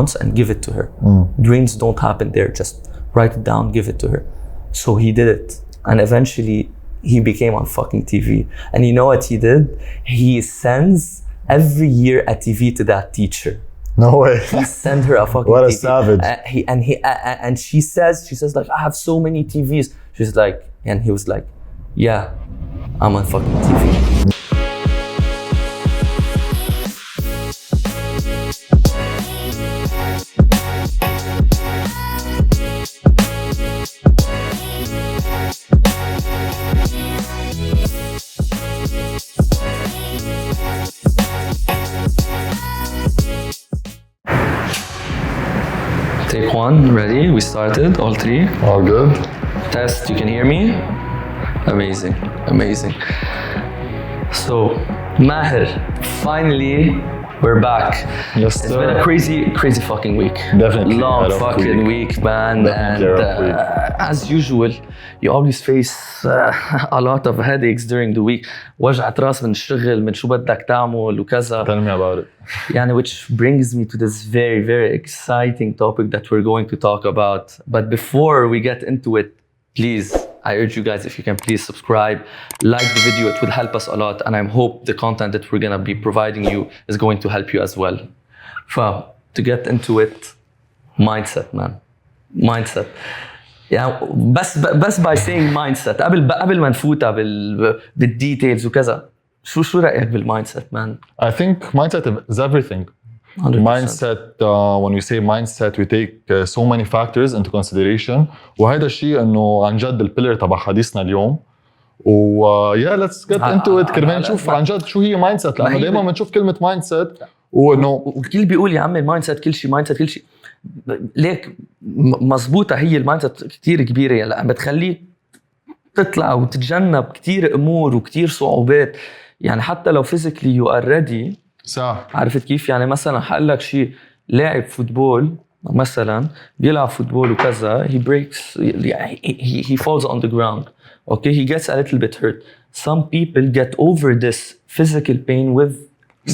wants and give it to her. Dreams don't happen there, just write it down, give it to her. So he did it, and eventually he became on fucking TV. And you know what he did? He sends every year a TV to that teacher. No way. He sent her a fucking what a TV. savage. And she says like, I have so many TVs. She's like, and he was like, yeah, I'm on fucking TV. Take one, ready? We started, all three. All good. Test, you can hear me? Amazing, amazing. So, Maher, finally, we're back. Yes, It's been a crazy fucking week. Definitely. Long fucking week, man. Definitely And as usual, you always face a lot of headaches during the week. وجعة راس من الشغل، من شو بدك تعمل وكذا. Tell me about it. يعني, which brings me to this very, very exciting topic that we're going to talk about. But before we get into it, please, I urge you guys, if you can please subscribe, like the video, it would help us a lot. And I hope the content that we're gonna be providing you is going to help you as well. To get into it, mindset, man. Mindset. Yeah, بس by saying mindset, قبل ما نفوتها بالديتيلز وكذا. شو رأيك بالمindset, man? I think mindset is everything. 100%. Mindset, when we say mindset, we take so many factors into consideration. وهذا الشيء إنه عن جد البيلر تبع حديثنا اليوم. yeah, let's get into it. كرمال نشوف عن جد شو هي mindset. لأنه دايما بنشوف كلمة mindset وإنه والكل بيقول يا عمي mindset كل شيء mindset كل شيء. ليك مزبوطة هي المايندسيت كتير كبيرة يعني لأن بتخليك تطلع وتتجنب كتير أمور وكتير صعوبات يعني حتى لو physically you are ready. صح. عرفت كيف؟ يعني مثلا حقلك شيء لاعب فوتبول مثلا بيلعب فوتبول وكذا he breaks he falls on the ground. Okay, he gets a little bit hurt. Some people get over this physical pain with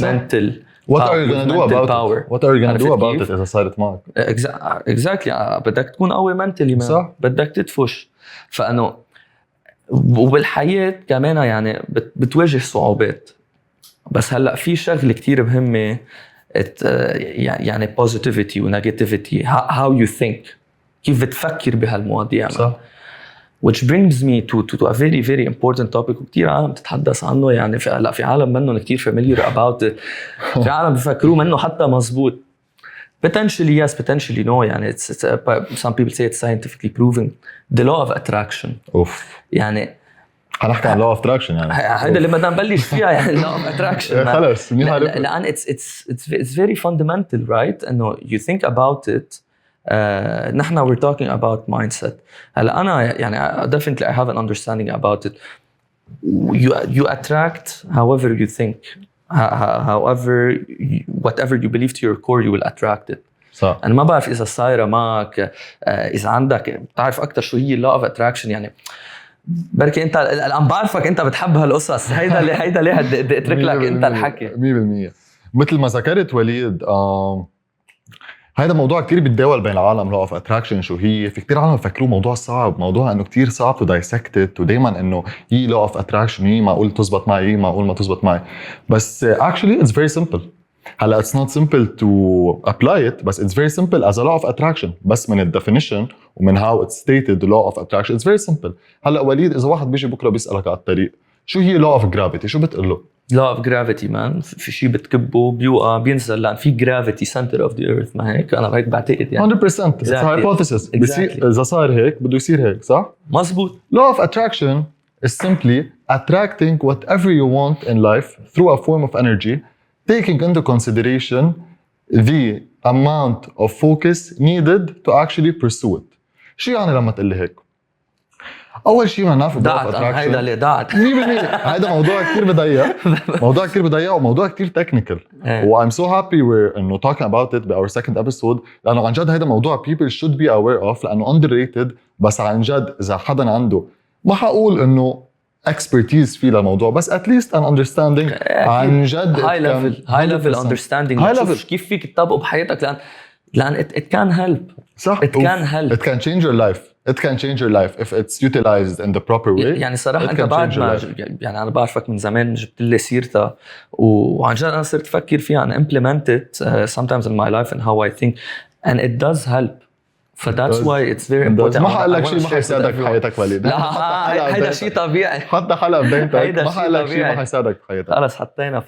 mental. What are you going to do about power. it? What are you going to do about it إذا صارت معك؟ Exactly. بدك تكون قوي mentally صح. بدك تدفش. فأنه وبالحياة كمان يعني بتواجه صعوبات. بس هلأ في شغلة كتير مهمة يعني positivity و negativity. How you think. كيف بتفكر بهالمواضيع. صح. Which brings me to a very very important topic وكتير عالم تتحدث عنه يعني في عالم منهم كتير familiar about it. في عالم بيفكروا منه حتى مزبوط. Potentially yes, potentially no. يعني some people say it's scientifically proven. The law of attraction. أوف. يعني هنحكي عن law of attraction يعني. هذا اللي بدنا نبلش فيها يعني law of attraction. خلص. لأن it's very fundamental, right? إنه you think about it. نحن we're talking about mindset. هلا أنا يعني definitely I have an understanding about it. You attract however you think. However, whatever you believe to your core, you will attract it. صح. أنا ما بعرف إذا صايرة معك إذا عندك تعرف أكتر شو هي law of attraction يعني. بركي أنت الآن بعرفك أنت بتحب هالقصص. هيدا ليه اترك لك أنت الحكي. 100%. مثل ما ذكرت وليد هذا موضوع كتير بيتداول بين العالم law of attraction شو هي. في كتير عالم بفكروه موضوع صعب، موضوع انه كتير صعب to dissect it ودايما انه هي law of attraction هي معقول تزبط معي هي معقول ما تزبط معي. بس actually it's very simple. هلا it's not simple to apply it بس it's very simple as a law of attraction. بس من الدefinition ومن how it's stated the law of attraction it's very simple. هلا وليد إذا واحد بيجي بكرة بيسألك على الطريق شو هي law of gravity شو بتقول له؟ law of gravity man في شيء بتكبه بيوقع بينزل لأن في gravity center of the earth ما هيك أنا هيك بعتقد يعني 100% it's a hypothesis. إذا صار هيك بده يصير هيك صح؟ مزبوط. law of attraction is simply attracting whatever you want in life through a form of energy taking into consideration the amount of focus needed to actually pursue it. شو يعني لما تقول لي هيك؟ أول شيء ما نعرفه دعت هيدا اللي دعت 100% هيدا موضوع كتير بدقيق وموضوع كتير technical. و I'm so happy we're إنه talking about it our second episode لأنه عن جد هيدا موضوع people should be aware of لأنه underrated. بس عن جد إذا حدا عنده ما حقول إنه expertise في الموضوع بس at least an understanding عن جد high level understanding. high level كيف فيك تطبقه بحياتك لأن لأن it can help. صح. It can help. It can change your life. It can change your life if it's utilized in the proper way. يعني صراحة أنت بعد ما يعني أنا بعرفك من زمان جبت لي سيرتها وعن جد أنا صرت أفكر فيها and implement it sometimes in my life and how I think and it does help. ف that's why it's very important. ما حقول لك شيء ما حيساعدك في حياتك وليد. لا هيدا شيء طبيعي. حتى حلقة بدايتك ما حقول لك شيء ما حيساعدك في حياتك. خلص حطينا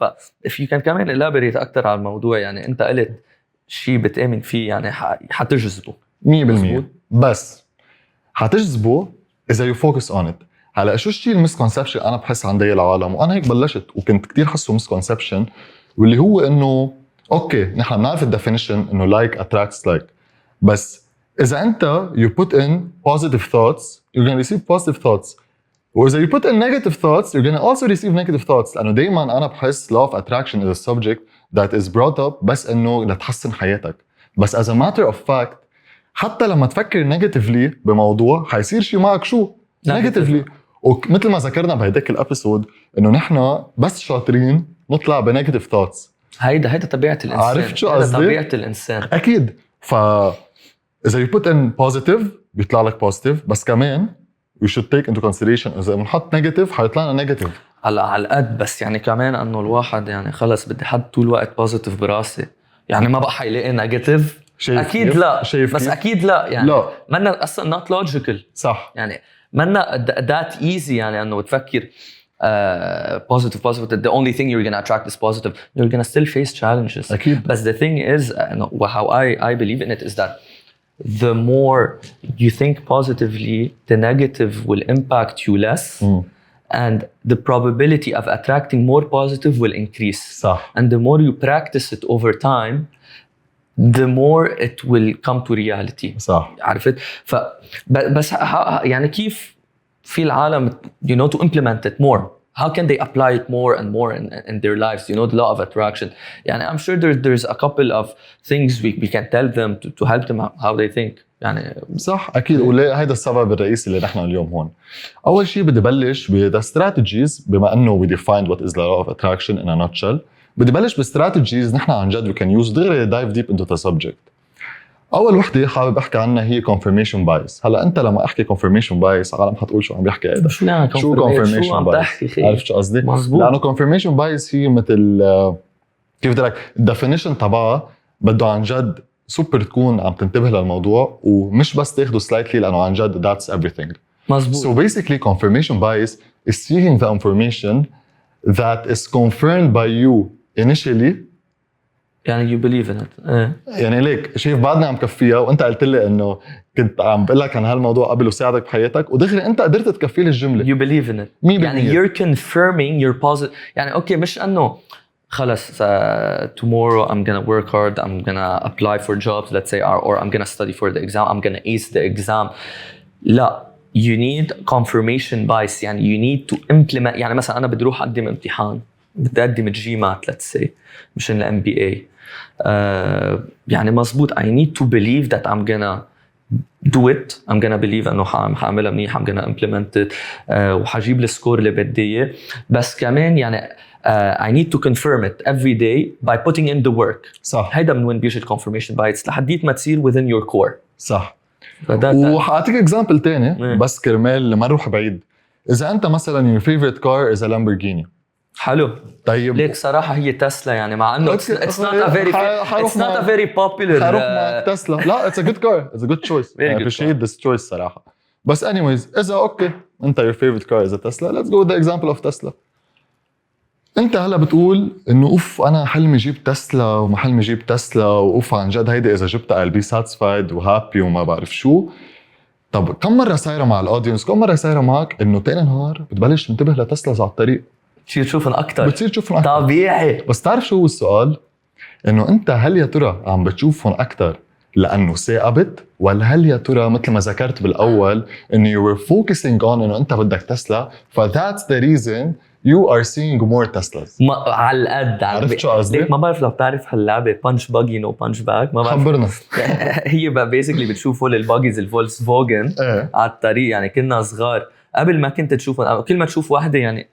if you can كمان elaborate أكتر على الموضوع يعني أنت قلت شيء بتآمن فيه يعني حتجذبه 100% بس حتجذبه إذا you focus on it. هلا شو الشيء المسكونسبشن أنا بحس عند العالم وأنا هيك بلشت وكنت كتير حسه مسكونسبشن واللي هو إنه أوكي نحن بنعرف الديفينيشن إنه like attracts like بس إذا أنت you put in positive thoughts you're gonna receive positive thoughts وإذا you put in negative thoughts you're gonna also receive negative thoughts لأنه دايماً أنا بحس law of attraction is a subject that is brought up بس إنه لتحسن حياتك بس as a matter of fact حتى لما تفكر negatively بموضوع حيصير شيء معك شو negatively ومثل ما ذكرنا بهيداك الابيسود إنه نحن بس شاطرين نطلع بنيجاتيف thoughts هيدا طبيعة الإنسان عرفت شو قصدي؟ طبيعة الإنسان أكيد إذا you put in positive بيطلع لك positive بس كمان we should take into consideration إذا بنحط negative حيطلع لنا negative على القد بس يعني كمان أنه الواحد يعني خلص بدي حد طول الوقت positive براسي يعني ما بقى حيلاقي negative أكيد لا بس أكيد لا يعني لا منا أصلا not logical صح يعني منا that easy يعني أنه تفكر positive the only thing you're gonna attract is positive you're gonna still face challenges أكيد but the thing is how I believe in it is that the more you think positively the negative will impact you less and the probability of attracting more positive will increase صح. and the more you practice it over time the more it will come to reality صح عرفت بس يعني كيف في العالم you know to implement it more how can they apply it more and more in their lives you know the law of attraction يعني I'm sure there's a couple of things we can tell them to help them how they think يعني صح أكيد وهذا السبب الرئيسي اللي نحن اليوم هون أول شيء بدي بلش ب the strategies بما أنه we defined what is the law of attraction in a nutshell بدي بلش بستراتيجيز نحن عن جد we can use دغري dive deep into the subject أول وحدة حابب أحكي عنها هي confirmation bias هلا أنت لما أحكي confirmation bias عالم حتقول شو عم بيحكي هذا شو confirmation bias عارف شو قصدي لأنه confirmation bias هي مثل كيف بدي لك definition تبعها بده عن جد سوبر تكون عم تنتبه للموضوع ومش بس تاخده slightly لأنه عن جد that's everything مزبوط. So basically confirmation bias is seeking the information that is confirmed by you initially يعني you believe in it يعني ليك شايف بعدنا عم كفيها وانت قلت لي انه كنت عم بقول لك عن هالموضوع قبل وساعدك بحياتك ودغري انت قدرت تكفي لي الجمله you believe in it يعني you're confirming your positive يعني اوكي مش انه خلص tomorrow I'm gonna work hard I'm gonna apply for jobs let's say or I'm gonna study for the exam I'm gonna ace the exam لا you need confirmation bias يعني you need to implement يعني مثلا أنا بدي أروح أقدم امتحان بدي أقدم الجيمات let's say مشان ال MBA يعني مزبوط I need to believe that I'm gonna do it I'm gonna believe أنه حعملها منيح I'm gonna implement it وحجيب السكور اللي بدي إياه بس كمان يعني I need to confirm it every day by putting in the work صح هيدا من وين بيجي confirmation bias لحديت ما تصير within your core صح وحاعطيك اكزامبل تاني بس كرمال ما نروح بعيد اذا انت مثلا your favorite car is a Lamborghini حلو طيب ليك صراحه هي تسلا يعني مع انه it's not a very popular حروح مع تسلا لا it's a good car it's a good choice I appreciate this choice صراحه بس anyways اذا اوكي انت your favorite car is a Tesla let's go with the example of Tesla انت هلا بتقول انه اوف انا حلمي جيب تسلا وما حلمي جيب تسلا واوف عن جد هيدا اذا جبتها I'll be satisfied وهابي وما بعرف شو طب كم مره صايره مع الاودينس كم مره صايره معك انه تاني نهار بتبلش تنتبه لتسلا على الطريق بتصير تشوفهم اكثر طبيعي بس تعرف شو هو السؤال انه انت هل يا ترى عم بتشوفهم اكثر لانه ثاقبت ولا هل يا ترى مثل ما ذكرت بالاول انه you were focusing on انه انت بدك تسلا ف that's the reason you are seeing more Teslas على القد عرفت شو قصدي؟ ليك ما بعرف لو بتعرف هاللعبة punch buggy no punch back ما بعرف خبرنا هي بقى basically بتشوفوا الباجيز الفولكسفاجن على الطريق يعني كنا صغار قبل ما كنت تشوفهم كل ما تشوف واحدة يعني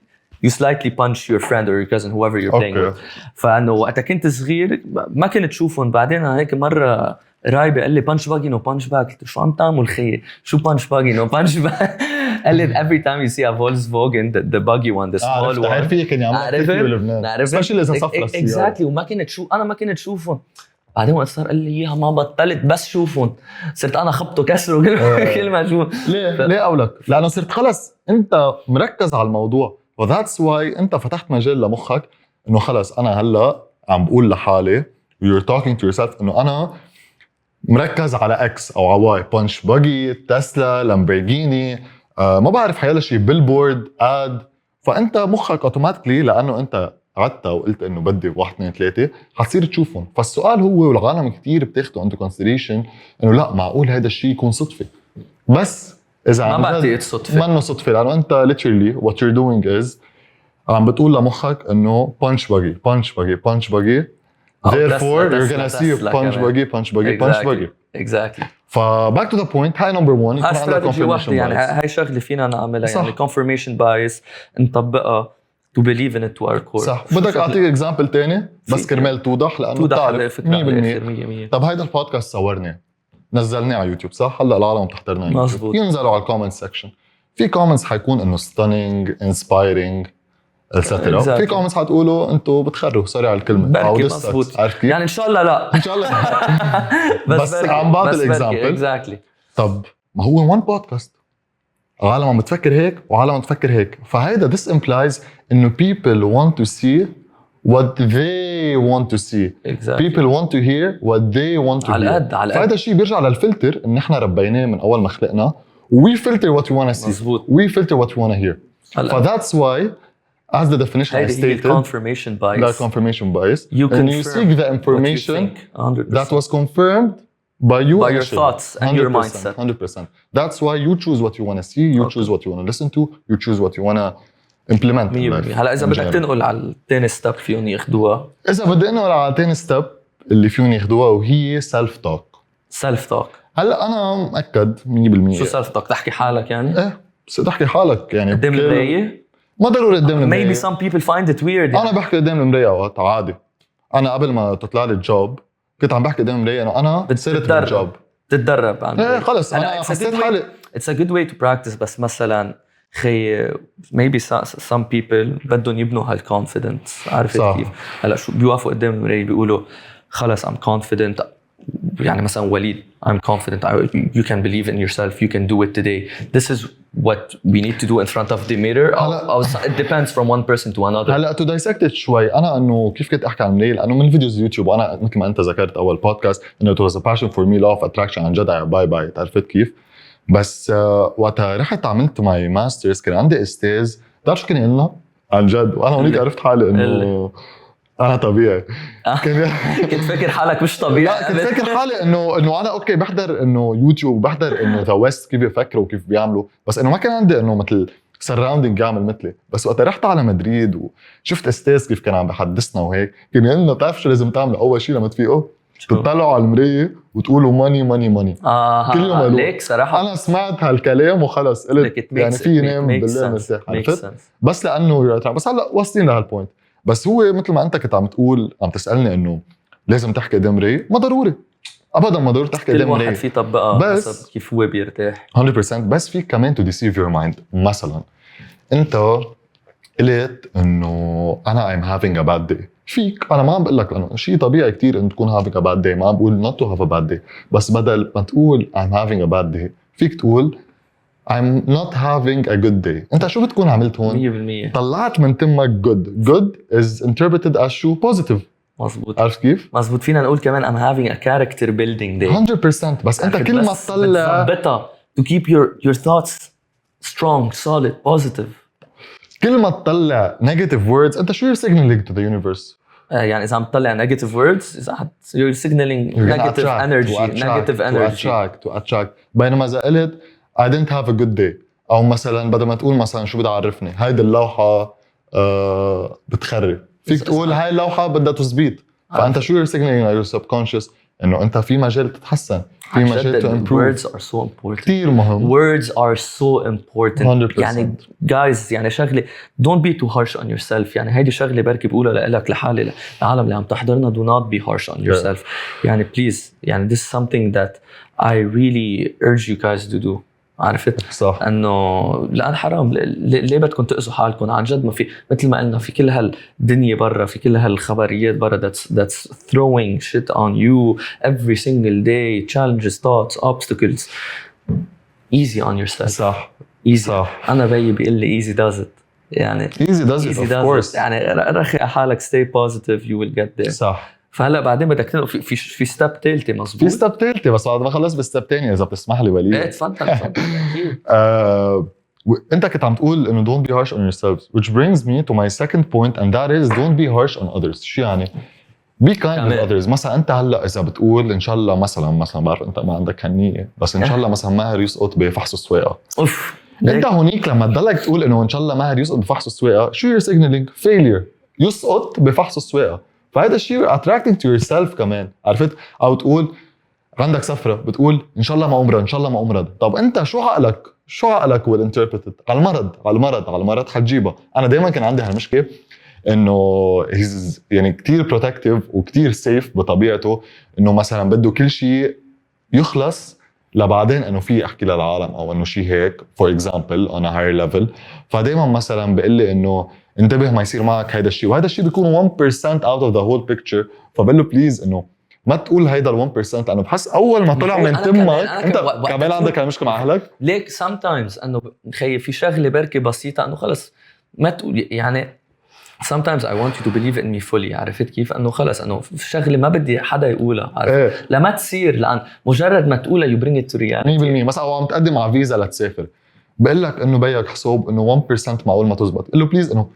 you slightly punch your friend or your cousin whoever you're playing with فانه وقتها كنت صغير ما كنت تشوفهم بعدين هيك مرة رايبي قال لي بانش باجي نو بانش باك. قلت له شو عم تعمل خيي؟ شو بانش باجي نو بانش باك؟ قال لي every time you see a Volkswagen the buggy one the small one. عارف فيه كان يعمل كثير بلبنان سبيشال اذا صفرة السيارة. exactly. وما كنت انا ما كنت شوفهم. بعدين وقت صار قال لي اياها ما بطلت بس شوفهم صرت انا خبطه كسره كل ما اشوف. ليه اقولك؟ لانه صرت خلص انت مركز على الموضوع وذاتس واي انت فتحت مجال لمخك انه خلص انا هلا عم بقول لحالي you're talking to yourself انه انا مركز على اكس او على واي. بانش باجي، تسلا، لامبورجيني، ما بعرف حيلا شيء، بيلبورد، اد. فانت مخك اوتوماتيكلي لانه انت قعدت وقلت انه بدي 1 2 3 حتصير تشوفهم. فالسؤال هو والعالم كتير بتاخده انتو كونسيدريشن انه لا معقول هذا الشيء يكون صدفه. بس اذا ما بعتقد صدفه، منه صدفه لانه انت literally what you're doing is عم بتقول لمخك انه punch buggy punch buggy punch buggy therefore you're gonna see punch buggy punch buggy punch buggy. exactly. فباك تو ذا بوينت هاي نمبر 1 هاي استراتيجي واحده يعني هاي شغله فينا نعملها يعني confirmation bias نطبقها to believe in it to our core. صح. بدك اعطيك اكزامبل تاني بس كرمال توضح لانه بتعرف 100%. طب هيدا البودكاست صورناه نزلناه على يوتيوب صح؟ هلا العالم بتحضرنا على يوتيوب ينزلوا على الكومنت سيكشن. في كومنتس حيكون انه stunning inspiring etc. في كومنتس حتقولوا انتوا بتخروا سوري على الكلمه او مزبوط يعني ان شاء الله لا ان شاء الله بس عم بعطي الاكزامبل اكزاكتلي. طب ما هو وان بودكاست عالم عم بتفكر هيك وعالم عم بتفكر هيك. فهيدا this implies انه people want to see what they want to see. exactly. people want to hear what they want to على hear. قد فهذا الشيء بيرجع للفلتر ان احنا ربيناه من اول ما خلقنا. we filter what we want to see. مزبوط. we filter what we want to hear. that's why as the definition I stated confirmation bias. that confirmation bias you and you seek the information that was confirmed by you by your thoughts and your mindset. 100%. That's why you choose what you want to see, you choose what you want to listen to, you choose what you want to implement. هلا اذا بدك تنقل على الثاني ستيب فيهم ياخذوها. اذا بدي انقل على الثاني ستيب اللي فيهم ياخذوها وهي سيلف توك. سيلف توك هلا انا مأكد 100% شو سيلف توك؟ تحكي حالك يعني؟ ايه بس تحكي حالك يعني قدام المرايه؟ ما ضروري قدام المرايه. maybe some people find it weird يعني. انا بحكي قدام المرايه اوقات عادي. انا قبل ما تطلع لي الجوب كنت عم بحكي قدام المرايه انه انا صرت بالجوب. تتدرب عن ايه خلص انا حسيت حالي. It's a good way to practice. بس مثلا خي maybe some people بدهم يبنوا هالconfidence. عارف كيف؟ هلا شو بيوقفوا قدام المرايه بيقولوا خلص I'm confident. يعني مثلا وليد I'm confident you can believe in yourself you can do it today. This is what we need to do in front of the mirror. It depends from one person to another. هلا to dissect it شوي انا انه كيف كنت احكي عن المرايه لانه من فيديوز يوتيوب وانا مثل ما انت ذكرت اول بودكاست انه it was a passion for me law of attraction عن جد باي باي. عرفت كيف؟ بس وقتها رحت عملت معي ماسترز كان عندي استاذ بتعرف شو كان يقول عن جد وانا هونيك عرفت حالي انه انا طبيعي. كنت فاكر حالك مش طبيعي. لا كنت فاكر حالي انه انا اوكي بحضر انه يوتيوب بحضر انه ذا ويست كيف بيفكروا وكيف بيعملوا بس انه ما كان عندي انه مثل سراوندينج يعمل مثلي. بس وقت رحت على مدريد وشفت استاذ كيف كان عم بحدثنا وهيك كان يقول لنا بتعرف شو لازم تعملوا اول شيء لما تفيقوا تطلعوا على المرايه وتقولوا ماني ماني ماني. كل يوم قالوا ليك صراحه انا سمعت هالكلام وخلص قلت يعني في نام بالله مرتاح. عرفت بس لانه بس هلا واصلين لهالبوينت. بس هو مثل ما انت كنت عم تقول عم تسالني انه لازم تحكي قدام مرايه ما ضروري ابدا ما ضروري تحكي قدام مرايه. كل واحد في طبقه بس كيف هو بيرتاح 100%. بس في كمان to deceive your mind. مثلا انت قلت انه انا I'm having a bad day. فيك انا ما عم بقول لك انه شيء طبيعي كتير ان تكون having a bad day. ما عم بقول not to have a bad day بس بدل ما تقول I'm having a bad day فيك تقول I'm not having a good day. انت شو بتكون عملت هون؟ 100% طلعت من تمك good is interpreted as شو positive. مظبوط. عرفت كيف؟ مظبوط. فينا نقول كمان I'm having a character building day 100%. بس انت كل ما تطلع بتظبطها to keep your thoughts strong solid positive. كل ما تطلع negative words انت شو you're signaling to the universe؟ يعني إذا عم تطلع negative words you're signaling negative energy to attract. بينما إذا قلت I didn't have a good day أو مثلا بدل ما تقول مثلا شو بدها عرفني هيدي اللوحة بتخرب فيك تقول هاي اللوحة بدها تثبيت. فأنت شو you're signaling to your subconscious انه انت في مجال تتحسن، في مجال to improve. words are so important. كتير مهم. words are so important. 100%. يعني guys يعني شغله don't be too harsh on yourself. يعني هيدي شغله بركي بقولها لك لحالي العالم اللي عم تحضرنا do not be harsh on yourself. يعني please يعني this is something that I really urge you guys to do. عرفت؟ صح. انه لان حرام ليه بدكم تأذوا حالكم عن جد؟ ما في مثل ما قلنا في كل هالدنيا برا، في كل هالخبريات برا that's throwing shit on you every single day, challenges, thoughts, obstacles. Easy on yourself. صح. easy. صح. انا بيي بيقول لي easy does it. يعني easy does it, of course. يعني رخي على حالك, stay positive, you will get there. صح. فهلا بعدين بدك تنقل في ستيب ثالثه. مزبوط. في ستيب ثالثه بس بعد ما خلص بالستيب الثانيه اذا بتسمح لي وليد. ايه تفضل اكيد. انت كنت عم تقول انه don't be harsh on yourselves, which brings me to my second point, and that is don't be harsh on others. شو يعني؟ be kind with others. مثلا انت هلا اذا بتقول ان شاء الله مثلا بعرف انت ما عندك هالنيه، بس ان شاء الله مثلا ماهر يسقط بفحص السواقه. اوف. انت هونيك لما تضلك تقول انه ان شاء الله ماهر يسقط بفحص السواقه، شو you're signaling? failure. يسقط بفحص السواقه. فهذا الشيء attracting to yourself كمان. عرفت؟ او تقول عندك سفره بتقول ان شاء الله ما امرض، ان شاء الله ما امرض. طب انت شو عقلك will interpret it؟ على المرض حتجيبها. انا دائما كان عندي هالمشكله انه يعني كتير protective وكتير safe بطبيعته، انه مثلا بده كل شيء يخلص لبعدين انه في احكي للعالم او انه شيء هيك for example on a higher level. فدائما مثلا بقول لي انه انتبه ما يصير معك هيدا الشيء، وهذا الشيء بيكون 1% out of the whole picture. فبقول له بليز انه ما تقول هيدا ال 1%، لانه بحس اول ما طلع من تمك انت كمان عندك هالمشكله مع اهلك. ليك sometimes انه خيي في شغله بركي بسيطه انه خلص ما تقول. يعني sometimes I want you to believe in me fully. عرفت كيف؟ انه خلص انه في شغله ما بدي حدا يقولها. عرفت؟ لما تصير لان مجرد ما تقولها you bring it to reality. 100%. مثلا عم تقدم على فيزا لتسافر، بقول لك انه بيك حساب انه 1% معقول ما تزبط. قل له بليز انه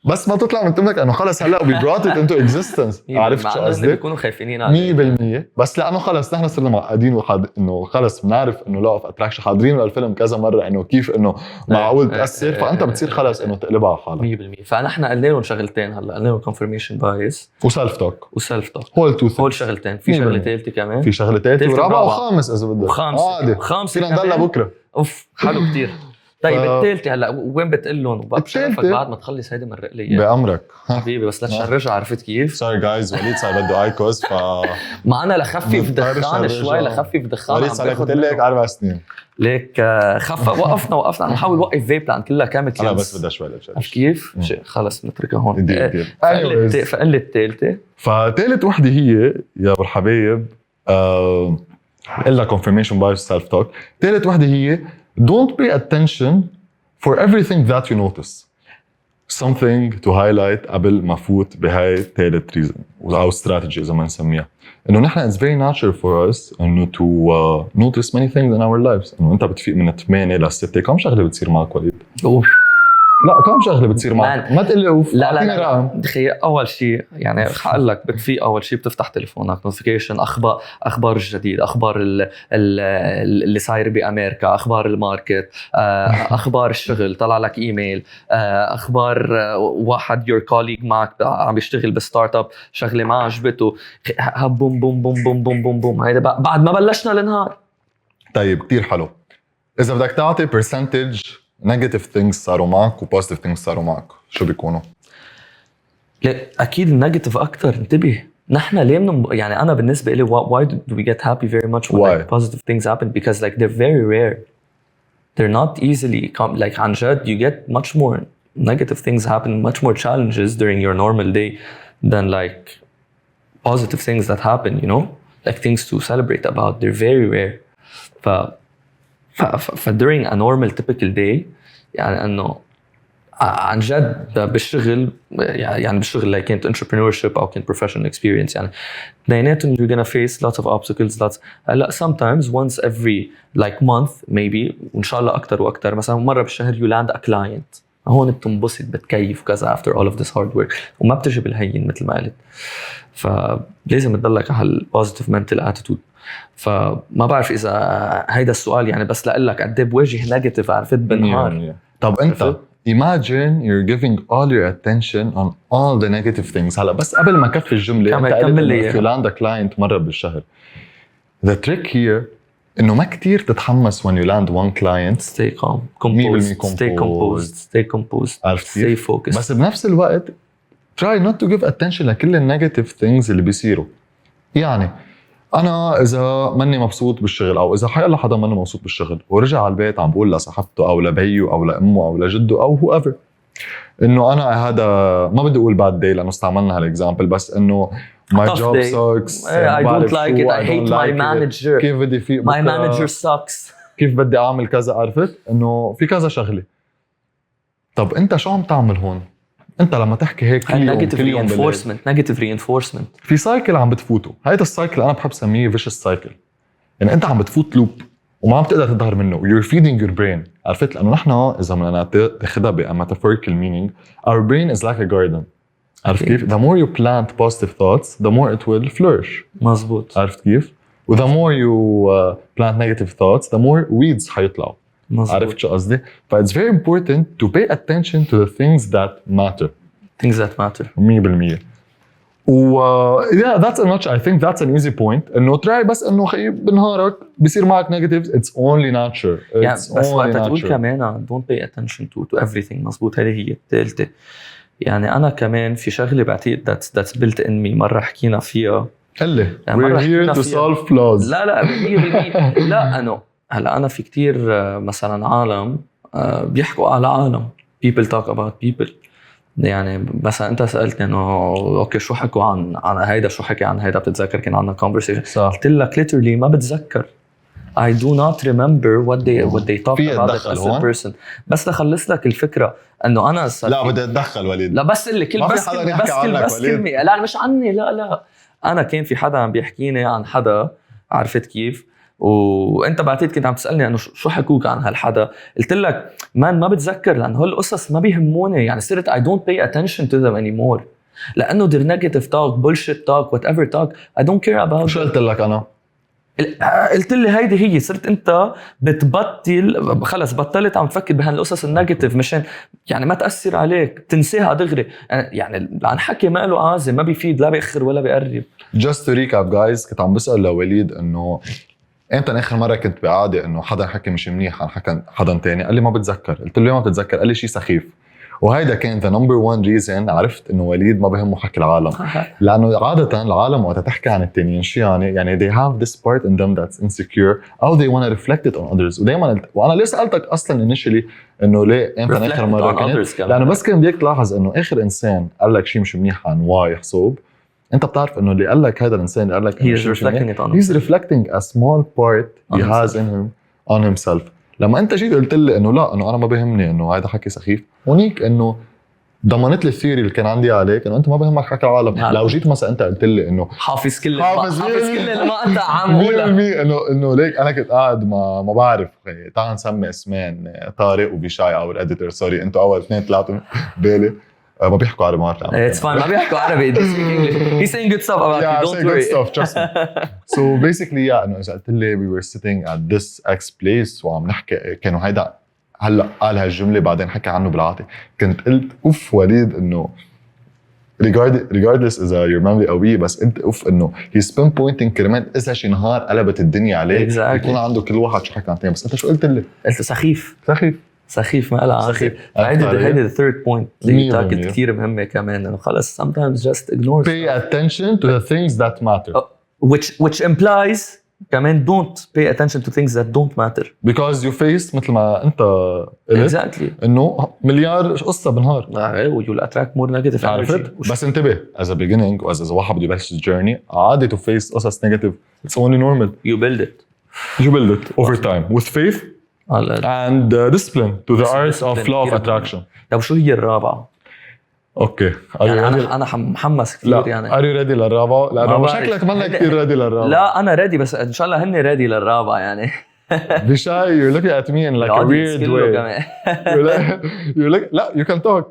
بس ما تطلع من تمك انه خلص هلا we brought it into existence. عرفت شو قصدي؟ بيكونوا خايفين عليه 100%. بس لانه خلص نحن صرنا معقدين انه خلص بنعرف انه law of attraction، حاضرين الفيلم كذا مره انه كيف انه معقول تاثر، فانت بتصير خلص انه تقلبها على حالك 100%. فنحن قلنا لهم شغلتين هلا، قلنا لهم confirmation bias وسلف توك هول شغلتين. في شغله ثالثه كمان، في شغله ثالثه ورابعه وخامس اذا بدك. وخامس فينا نضلنا بكره. اوف حلو كتير. طيب الثالثه هلا وين بتقول لهم؟ وبشرفك بعد ما تخلص هيدي مرق لي بامرك حبيبي، بس لا تشرجها. عرفت كيف؟ سوري جايز، وليد صار بده ايكوز ما انا لخفف دخان شوي، لخفف دخان. وليد صار قلت لك 4 سنين ليك خفف. وقفنا عم نحاول نوقف فيب لان كلها كامت. انا بس بدها شوي كيف؟ خلص نتركها هون. فقل الثالثه. فثالث وحده هي يا ابو الحبايب إلا confirmation bias self talk. ثالث وحده هي don't pay attention for everything that you notice. Something to highlight قبل ما فوت بهاي ثالث reason أو strategy إذا ما نسميها. إنه نحن it's very natural for us إنه to notice many things in our lives. إنه أنت بتفيق من 8 ل6 كم شغلة بتصير معك وليد؟ لا كم شغله بتصير معك؟ ما تقول لي اوف. لا دخي اول شيء يعني حقول لك بتفيق اول شيء بتفتح تليفونك نوتيفيكيشن، اخبار الجديد، اخبار اللي صاير بامريكا، اخبار الماركت، اخبار الشغل، طلع لك ايميل، اخبار واحد يور كوليج معك عم يشتغل بستارت اب شغله ما عجبته، بوم بوم بوم بوم بوم بوم بوم. هيدا بعد ما بلشنا النهار. طيب كتير حلو. اذا بدك تعطي percentage negative things صاروا معك و positive things صاروا معك، شو بيكونوا؟ لا أكيد النيجاتيف أكتر. انتبه نحن ليه يعني أنا بالنسبة لي why do we get happy very much when like positive things happen? Because like they're very rare. They're not easily like عن جد you get much more negative things happen, much more challenges during your normal day than like positive things that happen, you know? Like things to celebrate about. They're very rare. during a normal typical day يعني انه عن جد بالشغل يعني بالشغل like كانت entrepreneurship او كانت professional experience يعني دايناتهم you're gonna face lots of obstacles lots. لا sometimes once every like month maybe وان شاء الله اكتر واكتر مثلا مرة بالشهر you land a client هون بتنبسط بتكيف كذا after all of this hard work وما بتجي بالهين مثل ما قلت. فلازم تضلك على البوزيتيف mental attitude. فما بعرف اذا هيدا السؤال يعني بس لقلك قد ايه بواجه نيجاتيف عرفت بالنهار. طب انت imagine you're giving all your attention on all the negative things. هلا بس قبل ما كفي الجملة كمل- انت قلت كمل لي انه if you land a client مرة بالشهر. The trick here انه ما كتير تتحمس when you land one client. stay calm, composed, 100% stay composed, stay composed, عرفت stay كيف؟ focused. بس بنفس الوقت try not to give attention لكل النيجاتيف things اللي بيصيروا. يعني انا اذا ماني مبسوط بالشغل او اذا حيلا حدا ماني مبسوط بالشغل ورجع على البيت عم بقول لصاحبته او لبيه او لامه او لجده او whoever انه انا هذا ما بدي اقول bad day لانه استعملنا هالاكزامبل بس انه my Tough job day. sucks I don't like it. I hate my manager. كيف بدي فيق My بكرة؟ manager sucks. كيف بدي اعمل كذا. عرفت انه في كذا شغله. طب انت شو عم تعمل هون؟ انت لما تحكي هيك negative reinforcement, negative reinforcement. في سايكل عم بتفوته. هيدا السايكل انا بحب سميه vicious cycle. يعني انت عم بتفوت لوب وما عم تقدر تظهر منه. You're feeding your brain. عرفت لانه نحن اذا بدنا ناخذها بmetaphorical meaning our brain is like a garden. عرفت كيف؟ The more you plant positive thoughts the more it will flourish. مزبوط. عرفت كيف؟ و the more you plant negative thoughts the more weeds حيطلعوا. مزبوط. عرفت شو قصدي؟ ف it's very important to pay attention to the things that matter. Things that matter. 100%. و yeah that's a notch. I think that's an easy point. إنه try بس إنه خي بنهارك بيصير معك negatives. It's only nature. يعني It's بس only وقت تقول nature. كمان don't pay attention to everything. مزبوط. هذه هي الثالثة. يعني أنا كمان في شغلة بعتقد that's built in me. مرة حكينا فيها. قلي يعني we're here to solve flaws. لا 100%. لا أنا هلا أنا في كتير مثلا عالم بيحكوا على عالم. People talk about people. يعني مثلا انت سالتني انه اوكي شو حكوا عن هيدا شو حكي عن هيدا بتتذكر كان عندنا conversation. صح. قلت لك literally ما بتذكر. I do not remember what they talk about it as a person. بس لخلص لك الفكره انه انا لا بدي اتدخل وليد. لا بس اللي كل بس كلمه لا مش عني. لا انا كان في حدا عم بيحكيني عن حدا. عرفت كيف؟ وانت بعتقد كنت عم تسالني انه شو حكوك عن هالحدا. قلت لك ما بتذكر لان هالقصص ما بيهموني. يعني صرت I don't pay attention to them anymore لانه they're negative talk, bullshit talk, whatever talk. I don't care about. شو قلت لك انا؟ قلت لي هيدي هي. صرت انت بتبطل خلص بطلت عم تفكر بهالقصص النيجاتيف مشان يعني ما تاثر عليك تنساها دغري. يعني عن حكي ما له عازم ما بيفيد لا بيأخر ولا بيقرب. Just to recap guys كنت عم بسأل لوليد انه امتى اخر مره كنت بقعده انه حدا حكي مش منيح عن حكى حدا تاني. قال لي ما بتذكر. قلت له ليه ما بتتذكر؟ قال لي شيء سخيف. وهيدا كان the number one reason عرفت انه وليد ما بهمه حكي العالم. لانه عاده العالم وقت تحكي عن التانيين شو يعني they have this part in them that's insecure او they want to reflect it on others. ودائما وانا ليه سالتك اصلا initially انه ليه امتى اخر مره كنت لانه بس كان بدك تلاحظ انه اخر انسان قال لك شيء مش منيح عن واي حسوب انت بتعرف انه اللي قال لك هذا الانسان اللي قال لك he's reflecting a small part he has in him on himself. لما انت جيت قلت لي انه لا انه انا ما بهمني انه هذا حكي سخيف هونيك انه ضمنت لي الثيوري اللي كان عندي عليك انه انت ما بهمك حكي العالم. لو جيت مثلا انت قلت لي انه حافظ كل المقطع عم قولها انه ليك انا كنت قاعد ما بعرف تعال نسمي اسمين طارق وبيشاي او الاديتور سوري انتوا اول اثنين ثلاثه بالي ما بيحكوا عربي مرة. It's fine. ما بيحكوا عربي. They speak English. He's saying good stuff about you. Don't worry. Good stuff. Trust me. So basically إنه إذا قلت لي we were sitting at this X place وعم نحكي كانوا هيدا هلا قال هالجملة بعدين حكى عنه بالعاطي كنت قلت أوف وليد إنه regardless إذا your memory قوية بس أنت أوف إنه he's pinpointing كرمال إذا شي نهار قلبت الدنيا عليه يكون عنده كل واحد شو حكى عن تاني. بس أنت شو قلت لي؟ قلت سخيف ما قلها سخيف. هيدي the third point اللي تاكد كتير مهمة كمان إنه خلص sometimes just ignore pay attention to the things that matter which implies كمان don't pay attention to things that don't matter because you face مثل ما أنت قلت exactly إنه مليار قصة بالنهار you'll attract more negative عرفت بس انتبه as a beginning وإذا واحد بده يبلش journey عادي to face قصص negative it's only normal you build it over time with faith and discipline to the art of law of attraction. طب شو هي الرابعة؟ اوكي يعني انا محمس كثير يعني are you ready للرابعة؟ لأنه شكلك مالك كثير ready للرابعة. لا أنا ready بس إن شاء الله هني ready للرابعة يعني. Vijay, you're looking at me in like a weird way. You're like, لا, you can talk.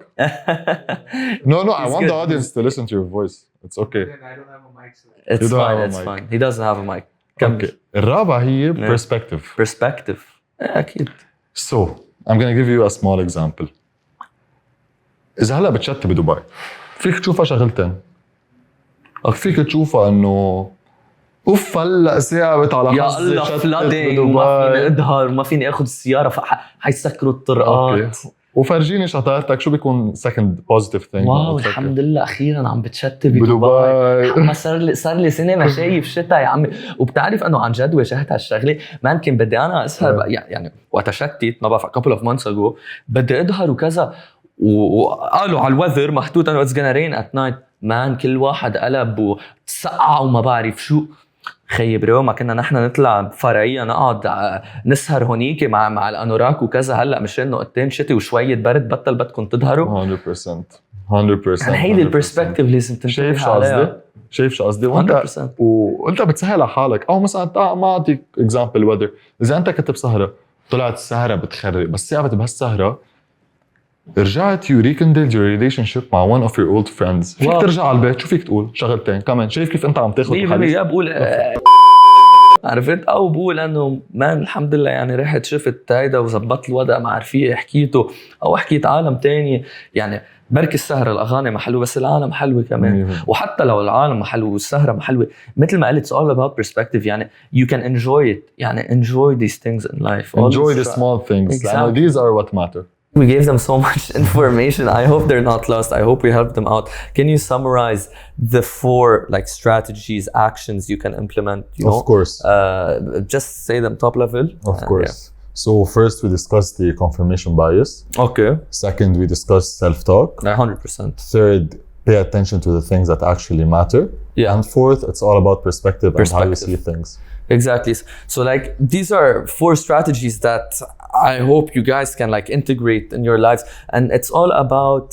No, I want the audience to listen to your voice. It's okay. I don't have a mic. So It's fine. He doesn't have a mic. Okay. الرابعة هي perspective. أكيد. So, I'm gonna give you a small example. اذا هلا بتشتي بدبي فيك تشوفها شغلتين. فيك تشوفها انه اوف هلا صعبت على يا حظي الله شتت فلادينج بدبي. وما فيني اظهر وما فيني اخذ السياره حيسكروا الطرقات. وفرجيني شطارتك شو بيكون second positive thing. واو الحمد لله اخيرا عم بتشتي بدبي. ما صار لي سنه ما شايف شتاء يا عمي. وبتعرف انه عن جد واجهت هالشغله ما يمكن بدي انا اسهر يعني وقت شتيت ما بعرف couple of months ago بدي اظهر وكذا وقالوا على الوذر محطوط انه it's gonna rain at night مان كل واحد قلب وتسقع وما بعرف شو. خيب ما كنا نحن نطلع فرعية نقعد نسهر هونيك مع الانوراك وكذا. هلا مش انه قدام شتي وشويه برد بطل بدكم تظهروا 100% 100%. يعني هيدي البرسبكتيف لازم تنتبه عليها. شايف شو قصدي 100%. وانت بتسهل على حالك. او مثلا ما اعطيك اكزامبل وذر اذا انت كنت بسهره طلعت السهره بتخرب بس ثابت بهالسهره رجعت you rekindled your relationship مع one of your old friends. فيك ترجع على البيت شو فيك تقول شغلتين كمان. شايف كيف انت عم تاخذ يا بقول عرفت او بقول انه مان الحمد لله يعني رحت شفت هيدا وزبطت الوضع مع رفيقي حكيته او حكيت عالم تاني. يعني بركي السهرة الأغاني ما حلوة بس العالم حلوة كمان. وحتى لو العالم ما حلوة والسهرة ما حلوة مثل ما قلت it's all about perspective. يعني you can enjoy it. يعني enjoy these things in life. Enjoy the small things. Exactly. These are what matter. We gave them so much information. I hope they're not lost. I hope we helped them out. Can you summarize the 4 like strategies, actions you can implement? You know? Of course. Just say them top level. Of course. Yeah. So first we discussed the confirmation bias. Okay. Second we discussed self-talk. 100%. Third, pay attention to the things that actually matter. Yeah. And fourth, it's all about perspective and how you see things. Exactly. So like these are 4 strategies that I hope you guys can like integrate in your lives, and it's all about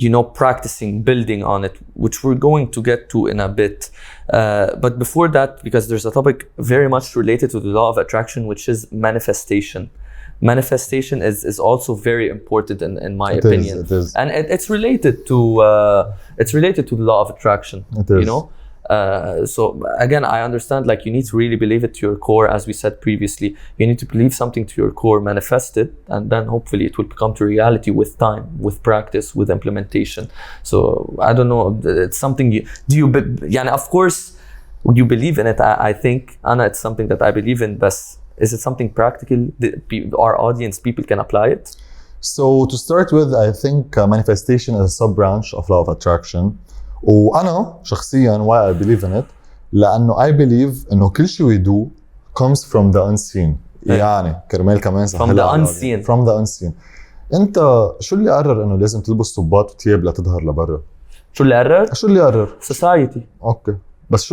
you know practicing, building on it, which we're going to get to in a bit. But before that, because there's a topic very much related to the law of attraction, which is manifestation. Manifestation is also very important in my opinion. It is. And it's related to the law of attraction. It is. You know. So again, I understand like you need to really believe it to your core, as we said previously. You need to believe something to your core, manifest it, and then hopefully it will become to reality with time, with practice, with implementation. So I don't know, it's something yani of course would you believe in it? I think Anna, it's something that I believe in, but is it something practical that our audience people can apply it? So to start with, I think manifestation is a sub-branch of law of attraction. وأنا شخصياً why I believe in it لأنه I believe إنه كل شيء we do comes from the unseen. يعني كرمال كمان from the unseen. From the unseen. أنت شو اللي قرر إنه لازم تلبس صباط وتياب لتظهر لبرا؟ شو اللي قرر؟ شو اللي قرر؟ society. أوكي بس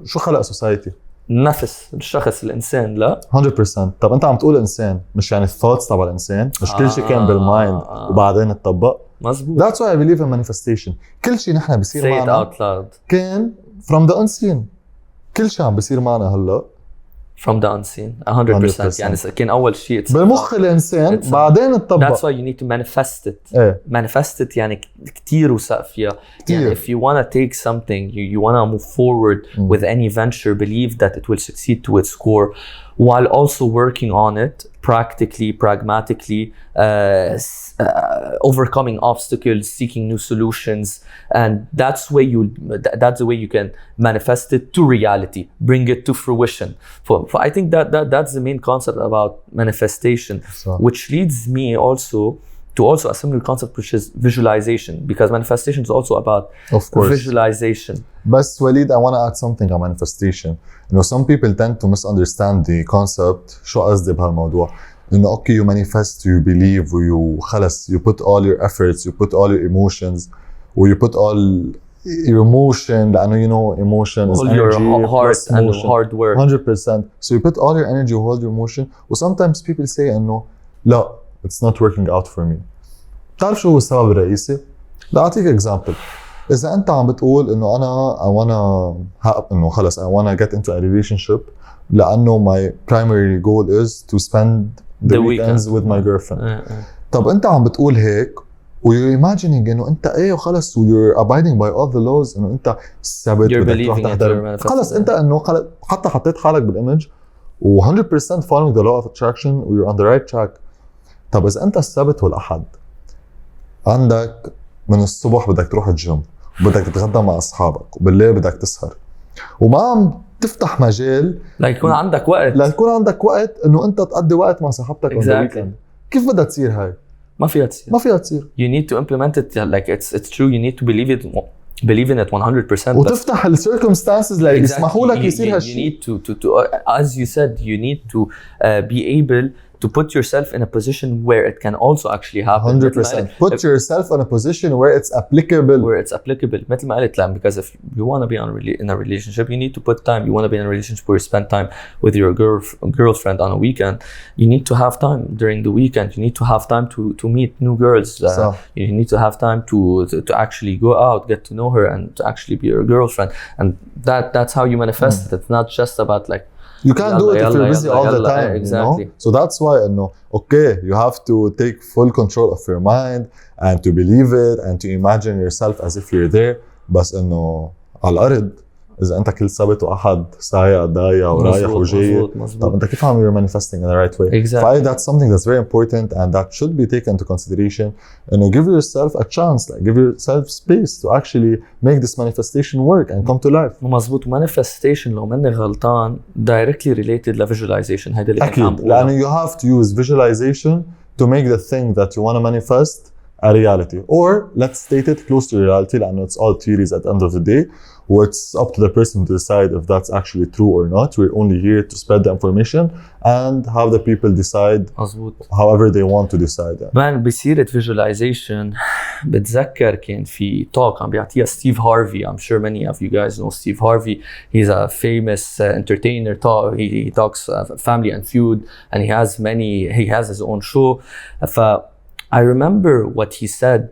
شو خلق society؟ النفس الشخص الإنسان. لا 100%. طب أنت عم تقول إنسان مش يعني الثوتس تبع الإنسان مش كل شيء كان بالمايند وبعدين اتطبق. مزبوط. That's why I believe in manifestation. كل شيء نحن بيصير معنا Say it out loud. كان from the unseen. كل شيء عم بيصير معنا هلا from the unseen 100%. يعني كان أول شيء بمخ الإنسان بعدين اتطبق. That's why you need to manifest it. إيه. Manifest it يعني كتير وثق فيها. يعني if you want to take something, you want to move forward with any venture, believe that it will succeed to its core, while also working on it practically, pragmatically, overcoming obstacles, seeking new solutions, and that's the way you can manifest it to reality, bring it to fruition. For I think that's the main concept about manifestation, which leads me also to a similar concept, which is visualization, because manifestation is also about visualization. But Walid, I want to add something on manifestation. You know, some people tend to misunderstand the concept. شو قصدي بهالموضوع؟ إنه okay, you manifest, you believe, خلص, you put all your efforts, you put all your emotions, or you put all your emotion, لأنه you know emotion is all energy, your heart and emotion. hard work. 100%. So you put all your energy, all your emotion. و sometimes people say إنه لا, it's not working out for me. بتعرف شو هو السبب الرئيسي؟ لأعطيك example. إذا أنت عم بتقول إنه أنا إنه خلص I wanna get into a relationship لأنه my primary goal is to spend the weekends with my girlfriend. طب أنت عم بتقول هيك و you're imagining إنه أنت إيه وخلص و you're abiding by all the laws إنه أنت ثابت بدك تروح تحضر خلص أنت إنه حتى حطيت حالك بالإيمج و 100% following the law of attraction و you're on the right track. طب إذا أنت السبت والأحد عندك من الصبح بدك تروح الجيم، بدك تتغدى مع اصحابك، وبالليل بدك تسهر، وما عم تفتح مجال يكون عندك وقت ليكون عندك وقت انه انت تقضي وقت مع صاحبتك on the exactly. weekend. كيف بدها تصير هاي؟ ما فيها تصير. ما فيها تصير. You need to implement it like it's true. You need to believe in it 100%. وتفتح ال circumstances اللي يسمحوا لك يصير هالشيء. You need to as you said, you need to be able to put yourself in a position where it can also actually happen. 100%. Put yourself in a position where it's applicable. مثل ما قلت لهم, because if you want to be in a relationship, you need to put time. You want to be in a relationship where you spend time with your girlfriend on a weekend. You need to have time during the weekend. You need to have time to meet new girls. You need to have time to actually go out, get to know her, and to actually be your girlfriend. And that's how you manifest it. It's not just about like you can't do it if you're busy all the time. Exactly. You know? So that's why okay, you have to take full control of your mind and to believe it and to imagine yourself as if you're there. بس انه على الارض اذا انت كل سبت واحد سايق ضايع ورايح وجاي, طب انت كيف عم you're manifesting in the right way? Exactly. That's something that's very important and that should be taken into consideration. Give yourself a chance, like give yourself space to actually make this manifestation work and come to life. مظبوط. manifestation لو مني غلطان directly related ل visualization. هيدا اللي أكيد, لأنه you have to use visualization to make the thing that you want to manifest a reality, or let's state it close to reality, لأنه it's all theories at the end of the day. It's up to the person to decide if that's actually true or not. We're only here to spread the information and have the people decide however they want to decide. Man, بسيرة visualization بتذكر كان في talk عم بيعطيها Steve Harvey. I'm sure many of you guys know Steve Harvey. He's a famous entertainer. He talks Family and Feud, and he has his own show. I remember what he said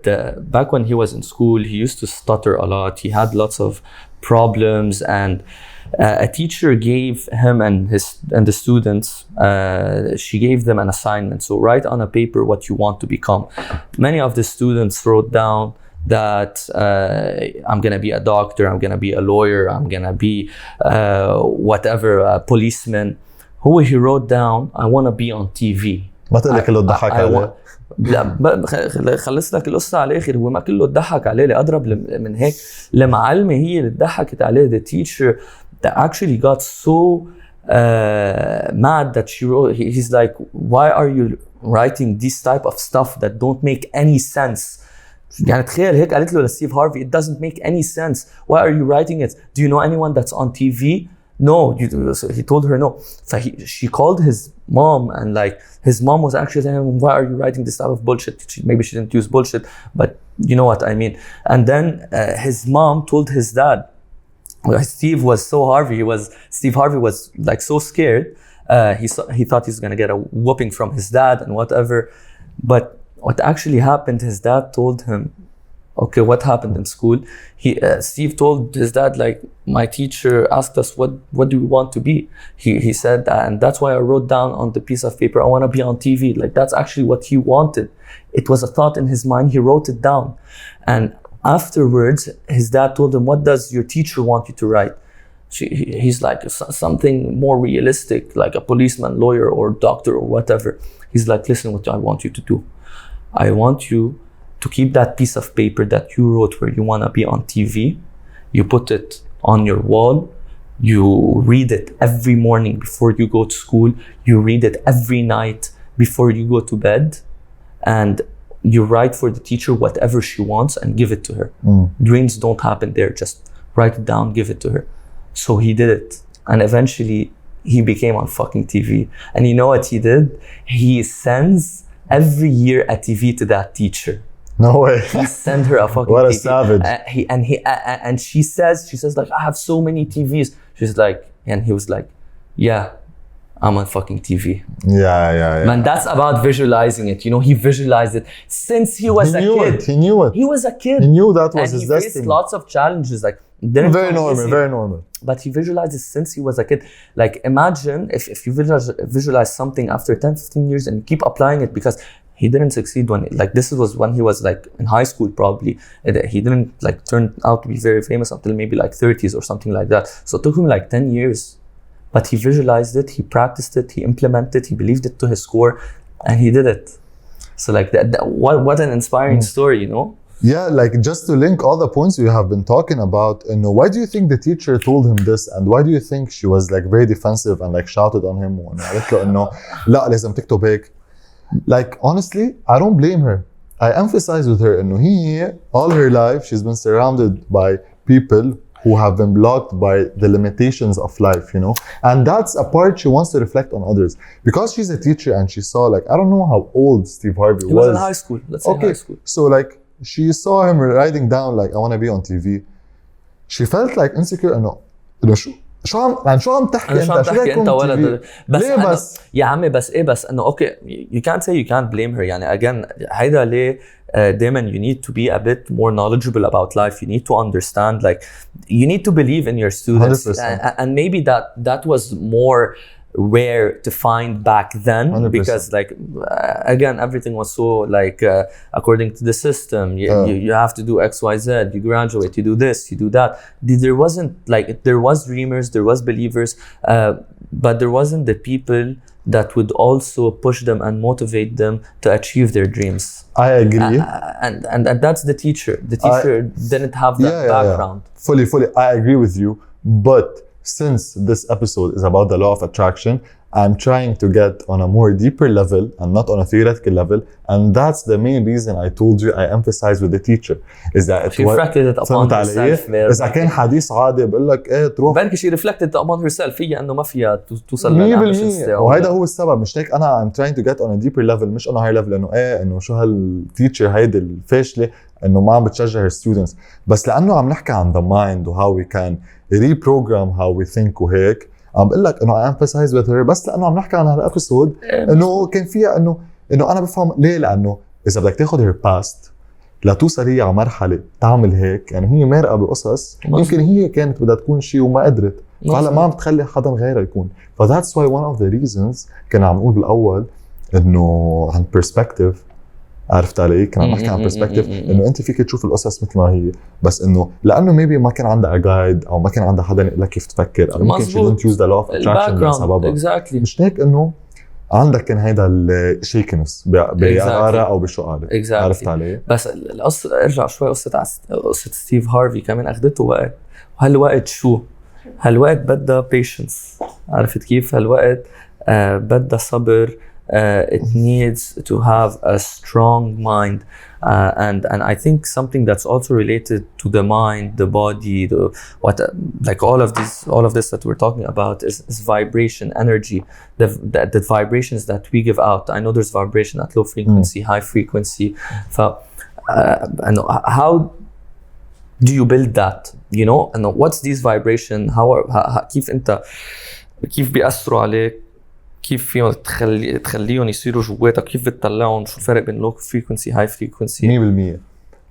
back when he was in school. He used to stutter a lot. He had lots of problems, and a teacher gave him and the students, she gave them an assignment. So write on a paper what you want to become. Many of the students wrote down that I'm gonna be a doctor, I'm gonna be a lawyer, I'm gonna be whatever, a policeman. He wrote down, I want to be on TV. ما تقلك كله ضحك عليه. لا خلص لك القصة على الآخر. هو ما كله ضحك عليه. لأضرب من هيك المعلمة هي اللي ضحكت عليه. The teacher that actually got so mad that she wrote. He's like, why are you writing this type of stuff that don't make any sense? يعني تخيل هيك قالت له لستيف هارفي, it doesn't make any sense. Why are you writing it? Do you know anyone that's on TV? No. He told her no. So she called his mom, and like his mom was actually saying, why are you writing this type of bullshit? Maybe she didn't use bullshit, but you know what I mean. And then his mom told his dad. Steve Harvey was like so scared. He thought he's gonna get a whooping from his dad and whatever. But what actually happened, his dad told him, okay, what happened in school? Steve told his dad, like, my teacher asked us, what do we want to be? He said that, and that's why I wrote down on the piece of paper, I want to be on TV. Like, that's actually what he wanted. It was a thought in his mind. He wrote it down. And afterwards, his dad told him, what does your teacher want you to write? He's like, something more realistic, like a policeman, lawyer, or doctor, or whatever. He's like, listen, what I want you to do. I want you to keep that piece of paper that you wrote where you want to be on TV. You put it on your wall. You read it every morning before you go to school. You read it every night before you go to bed. And you write for the teacher whatever she wants and give it to her. Dreams don't happen there. Just write it down, give it to her. So he did it. And eventually he became on fucking TV. And you know what he did? He sends every year a TV to that teacher. No way. He sent her a fucking what TV. a savage. And she says like, I have so many TVs. She's like, and he was like, yeah, I'm on fucking TV. Yeah. Man, that's about visualizing it. You know, he visualized it since he was a kid. He knew it. He was a kid. He knew that was his destiny. And he faced lots of challenges. Like, very normal. But he visualized it since he was a kid. Like, imagine if you visualize something after 10, 15 years and you keep applying it, because he didn't succeed this was when he was like in high school probably. He didn't like turn out to be very famous until maybe like 30s or something like that. So it took him like 10 years. But he visualized it, he practiced it, he implemented it, he believed it to his core, and he did it. So like what an inspiring story, you know. Yeah, like just to link all the points we have been talking about, why do you think the teacher told him this, and why do you think she was like very defensive and like shouted on him وقالت له إنه لا لازم تكتب هيك. Like honestly, I don't blame her. I emphasize with her إنه هي all her life she's been surrounded by people who have been blocked by the limitations of life, you know, and that's a part she wants to reflect on others because she's a teacher and she saw like I don't know how old Steve Harvey He was in high school. Let's say high school. So like she saw him writing down like I want to be on TV. She felt like insecure إنه شو عم تحكي انت شو بدك تكون ولد بس ليه بس يا عمي بس ايه بس انه اوكي you can't say you can't blame her يعني again هيدا ليه دايما you need to be a bit more knowledgeable about life. You need to understand, like you need to believe in your students 100%. and maybe that was more rare to find back then 100%. because like again everything was so like according to the system you have to do XYZ, you graduate, you do this, you do that. There wasn't like there was dreamers, there was believers, but there wasn't the people that would also push them and motivate them to achieve their dreams. I agree. And that's the teacher. The teacher didn't have that background. Fully I agree with you, but since this episode is about the law of attraction, I'm trying to get on a more deeper level and not on a theoretical level, and that's the main reason I told you I emphasize with the teacher is that she reflected it upon herself. إذا كان حديث عادي بقول لك إيه تروح بلكي she reflected upon herself هي إنه ما فيها توصل للأمبيشنز وهذا هو السبب. مش هيك أنا I'm trying to get on a deeper level مش on a high level إنه إيه إنه شو هالتيتشر هيدي الفاشلة إنه ما عم بتشجع her students، بس لأنه عم نحكي عن the mind و how we can reprogram how we think وهيك عم بقول لك انه I emphasize with her بس لانه عم نحكي عن هالابيسود انه كان فيها انه انا بفهم ليه، لانه اذا بدك تاخذ her past لتوصل هي على مرحله تعمل هيك يعني هي مارقه بقصص يمكن هي كانت بدها تكون شيء وما قدرت فهلا ما عم تخلي حدا غيرها يكون. فذاتس واي one of the reasons كنا عم نقول بالاول انه عن perspective. عرفت علي؟ كنا عم نحكي عن perspective انه انت فيك تشوف القصص مثل ما هي، بس انه لانه maybe ما كان عندها جايد او ما كان عندها حدا يقول لك كيف تفكر او ممكن she didn't use the law of attraction بسببها. exactly. مش هيك انه عندك كان هيدا الشيكنس بقرارة او بشقالة. exactly. عرفت علي؟ بس القصة ارجع شوي قصة ستيف هارفي كمان اخذته وقت، وهالوقت شو؟ هالوقت بدها patience. عرفت كيف؟ هالوقت بدها صبر. It needs to have a strong mind, and I think something that's also related to the mind, the body, like all of this that we're talking about is vibration, energy, the vibrations that we give out. I know there's vibration at low frequency, high frequency. And how do you build that? You know, and what's these vibration? كيف بيأثروا عليك؟ كيف فيهم تخليهم يصيروا جواتك؟ كيف بتطلعهم؟ شو الفرق بين low frequency high frequency؟ 100%.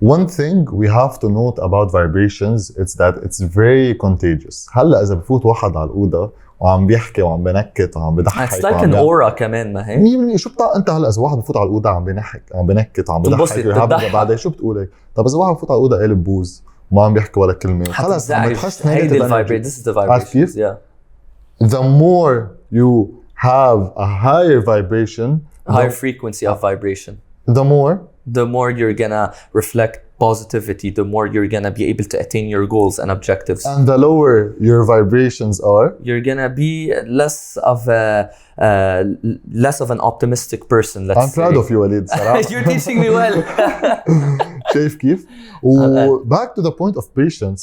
One thing we have to note about vibrations is that it's very contagious. هلا اذا بفوت واحد على الاوضه وعم بيحكي وعم بنكت وعم بضحك it's like an aura كمان ما هي 100%. شو بتاع انت هلا اذا واحد بفوت على الاوضه عم بنكت وعم بضحك بعدين شو بتقول هيك؟ طب اذا واحد بفوت على الاوضه قالب بوز وما عم بيحكي ولا كلمه خلص عم بتحس هيدي الفايبريشن. This is the vibration. Yeah. The more you have a higher vibration, higher frequency of vibration, the more you're gonna reflect positivity, the more you're gonna be able to attain your goals and objectives. And the lower your vibrations are, you're gonna be less of an optimistic person. I'm proud of you, Walid. You're teaching me well. شايف كيف؟ back to the point of patience.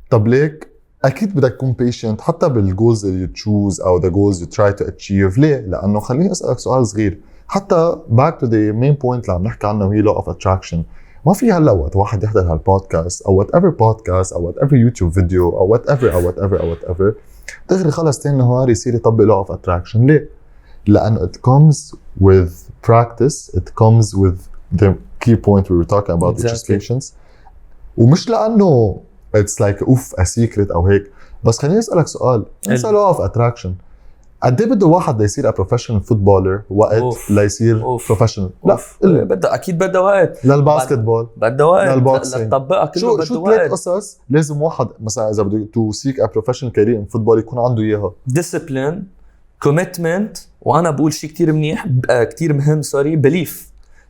طب ليك أكيد بدك تكون patient حتى بالجولز اللي تشوز أو the goals you try to achieve. ليه؟ لأنه خليني أسألك سؤال صغير حتى back to the main point اللي عم نحكي عنه وهي law of attraction. ما في هلا وقت واحد يحضر هالبودكاست أو whatever podcast أو whatever YouTube video أو whatever تغري خلص تاني نهار يصير يطبق law of attraction. ليه؟ لأنه it comes with practice, it comes with the key point we were talking about, which is patience. ومش لأنه it's like a secret أو هيك. بس خليني أسألك سؤال. إنسى law of attraction. قد إيه بده واحد ليصير a professional footballer وقت ليصير professional؟ لا أكيد بدها وقت. للباسكتبول بدها وقت. للبوكسينج. للطبقة كله بدها وقت. شو 3 قصص لازم واحد مثلا إذا بده to seek a professional career in football يكون عنده إياها؟ discipline, commitment، وأنا بقول شيء كتير منيح كتير مهم belief.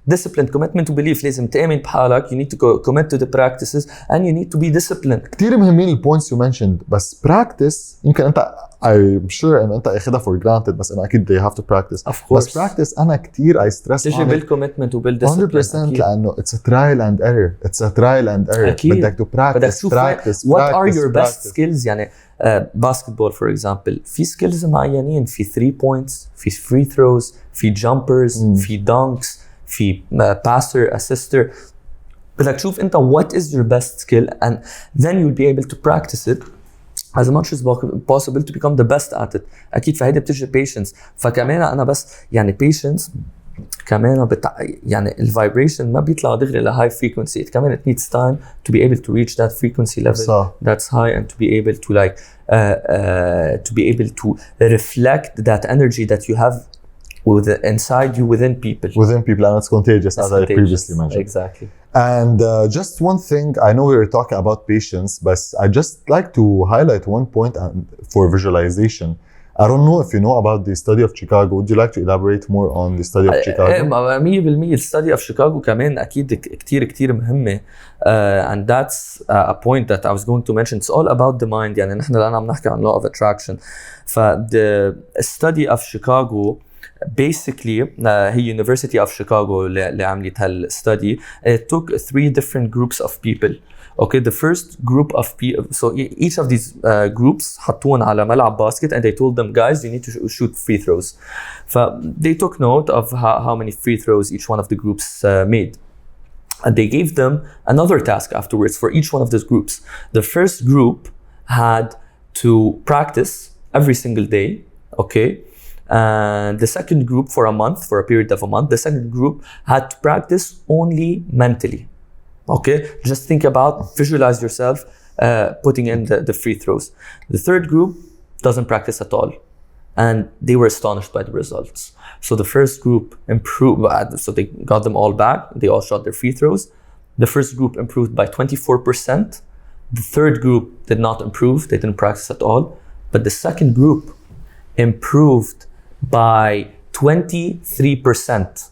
discipline, commitment to belief. لازم تآمن بحالك. You need to commit to the practices and you need to be disciplined. كتير مهمين البوينتس you mentioned بس practice يمكن انت I'm sure انه انت اخذها for granted بس انه اكيد they have to practice. Of course. بس practice انا كتير I stress تجي بالcommitment وبالdiscipline 100% لانه it's a trial and error. It's a trial and error. أكيد. بدك to practice. What are your best skills؟ يعني basketball for example في skills معينين، في 3 points، في free throws، في jumpers، في dunks، في passer assister. بدك تشوف انت what is your best skill and then you'll be able to practice it as much as possible to become the best at it. اكيد فهيدا بتجي patience. فكمان انا بس يعني patience كمان يعني الفايبريشن ما بيطلع دغري ل high frequency. كمان it needs time to be able to reach that frequency level that's high and to be able to like to be able to reflect that energy that you have inside you within people and it's contagious as I previously mentioned. Exactly. And just one thing, I know we were talking about patience, but I just like to highlight one point for visualization. I don't know if you know about the study of Chicago. Would you like to elaborate more on the study of Chicago? 100% study of Chicago كمان أكيد كتير مهمة. And that's a point that I was going to mention. It's all about the mind. يعني نحن الآن عم نحكي عن law of attraction. The study of Chicago basically هي University of Chicago اللي عملت هالstudy. It took 3 different groups of people. Okay, the first group of people, so each of these groups حطوهم على ملعب basket and they told them, guys, you need to shoot free throws. They took note of how many free throws each one of the groups made. And they gave them another task afterwards for each one of those groups. The first group had to practice every single day, okay? And the second group for a month, for a period of a month, the second group had to practice only mentally. Okay, just think about, visualize yourself putting in the free throws. The third group doesn't practice at all. And they were astonished by the results. So the first group improved, so they got them all back. They all shot their free throws. The first group improved by 24%. The third group did not improve. They didn't practice at all. But the second group improved by 23%.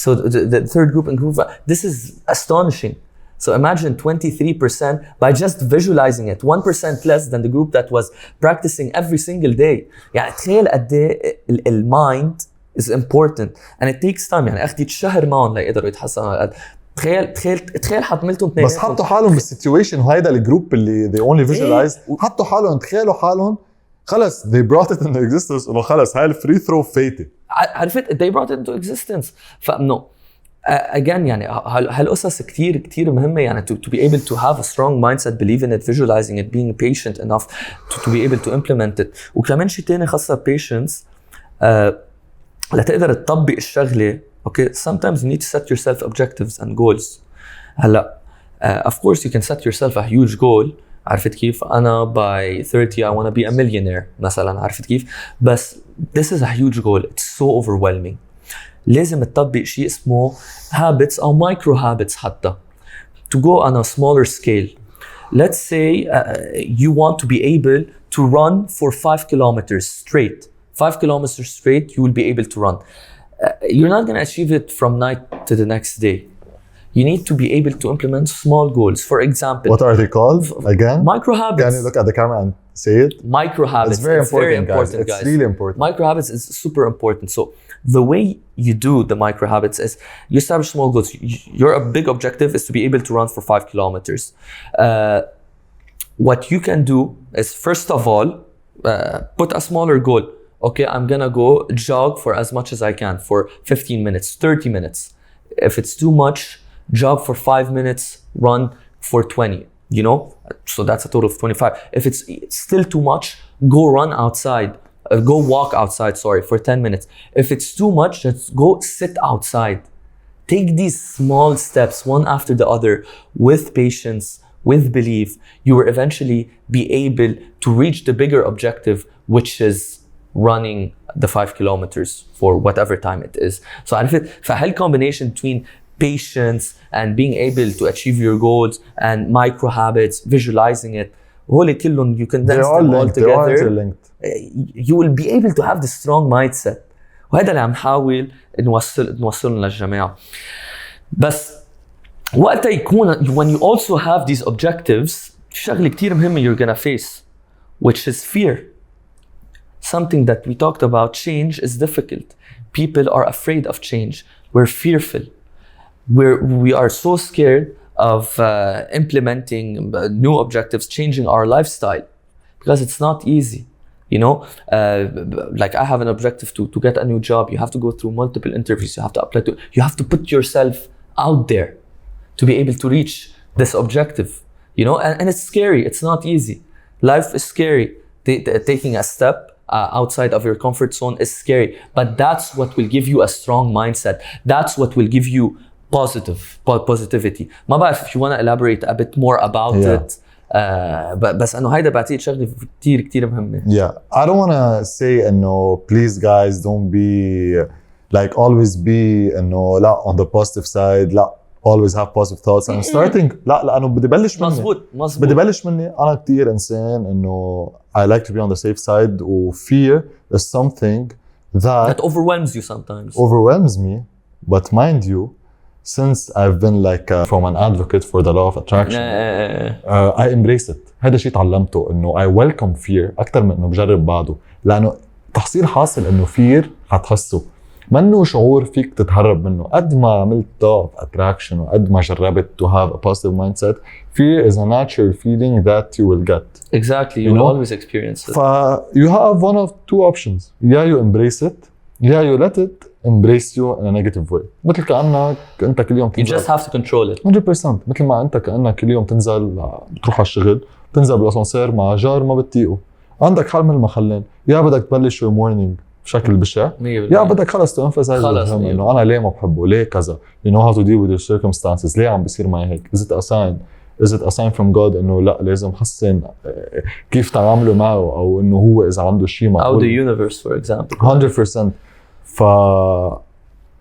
So the third group improved. This is astonishing. So imagine 23% by just visualizing it, 1% less than the group that was practicing every single day. يعني تخيل قد ايه المايند is important and it takes time. يعني اخذت شهر معهم ليقدروا يتحسنوا على القد. تخيل حطملتهم اثنين بس حطوا حالهم بالسيتويشن وهيدا الجروب اللي they only visualize حطوا حالهم تخيلوا حالهم خلص they brought it into existence انه خلص هاي الفري ثرو فايته. عرفت they brought it into existence. فانه again يعني هالقصص كتير مهمة. يعني to be able to have a strong mindset, believe in it, visualizing it, being patient enough to be able to implement it. وكمان شيء تاني خاصة patience لتقدر تطبق الشغلة. Okay, sometimes you need to set yourself objectives and goals. هلا of course you can set yourself a huge goal. عرفت كيف؟ أنا by 30 I want to be a millionaire مثلا. عرفت كيف؟ بس this is a huge goal. It's so overwhelming. لازم تطبق شيء اسمه habits أو micro habits حتى to go on a smaller scale. Let's say you want to be able to run for 5 kilometers straight. 5 kilometers straight you will be able to run. You're not going to achieve it from night to the next day. You need to be able to implement small goals. For example, what are they called again? Micro habits. Can you look at the camera and say it? Micro habits. It's very important, guys. It's really important. Micro habits is super important. So the way you do the micro habits is you establish small goals. Your big objective is to be able to run for 5 kilometers. What you can do is, first of all, put a smaller goal. Okay, I'm gonna go jog for as much as I can for 15 minutes, 30 minutes. If it's too much, jog for 5 minutes, run for 20, you know? So that's a total of 25. If it's still too much, go run outside, go walk outside, for 10 minutes. If it's too much, just go sit outside. Take these small steps, one after the other, with patience, with belief. You will eventually be able to reach the bigger objective, which is running the 5 kilometers for whatever time it is. So فهال combination between patience and being able to achieve your goals and micro habits, visualizing it, هول كلهم you condense them all together. They're all interlinked. You will be able to have the strong mindset وهذا اللي عم نحاول نوصلهم للجماعة. بس وقت يكون when you also have these objectives شغلة كتير مهمة you're gonna face, which is fear. Something that we talked about, change is difficult. People are afraid of change. We're fearful. We are so scared of implementing new objectives, changing our lifestyle, because it's not easy. You know, like I have an objective to get a new job. You have to go through multiple interviews. You have to apply to, you have to put yourself out there to be able to reach this objective, you know, and it's scary. It's not easy. Life is scary. Taking a step outside of your comfort zone is scary, but that's what will give you a strong mindset. That's what will give you positivity. ما بعرف if you want to elaborate a bit more about it. بس انه هيدا بعتقد شغله كتير مهمه. I don't want to say انه please guys don't be like always be انه لا on the positive side, لا always have positive thoughts. I'm starting لانه بدي بلش مني. مزبوط بدي بلش مني. انا كتير انسان انه I like to be on the safe side, و fear is something that overwhelms you sometimes. Overwhelms me, but mind you, since I've been like from an advocate for the law of attraction, I embrace it. هذا شيء تعلمته انه I welcome fear اكثر من انه بجرب بعده، لانه تحصيل حاصل انه fear حتحسه منه شعور فيك تتهرب منه. قد ما عملت law of attraction وقد ما جربت to have a positive mindset, fear is a natural feeling that you will get. Exactly, you will always experience it. You have one of two options. Yeah, you embrace it. Yeah, you let it embrace you in a negative way. مثل كأنك أنت كل يوم تنزل. You just have to control it. 100%. مثل ما أنت كأنك كل يوم تنزل بتروح على الشغل، تنزل بالأسانسير مع جار ما بتطيقه. عندك حل من المخلين. يا بدك تبلش your morning بشكل بشع، يا بدك خلص to emphasize إنه أنا ليه ما بحبه، ليه كذا. You know how to deal with your circumstances. ليه عم بيصير معي هيك؟ Is it a sign? Is it a sign from God إنه لا لازم حسن كيف تعامله معه، أو إنه هو إذا عنده شيء معقول. أو the universe for example. 100%.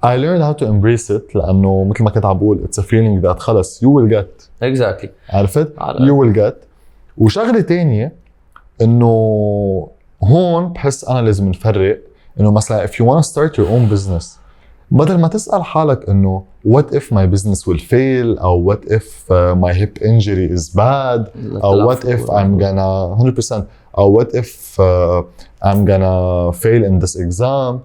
I learned how to embrace it لأنه مثل ما كنت عم بقول it's a feeling that خلص you will get. Exactly. عرفت؟ You will get. وشغلة تانية إنه هون بحس أنا لازم نفرق إنه مثلا if you want to start your own business, بدل ما تسأل حالك إنه what if my business will fail أو what if my hip injury is bad أو what if I'm gonna 100% أو what if I'm gonna fail in this exam.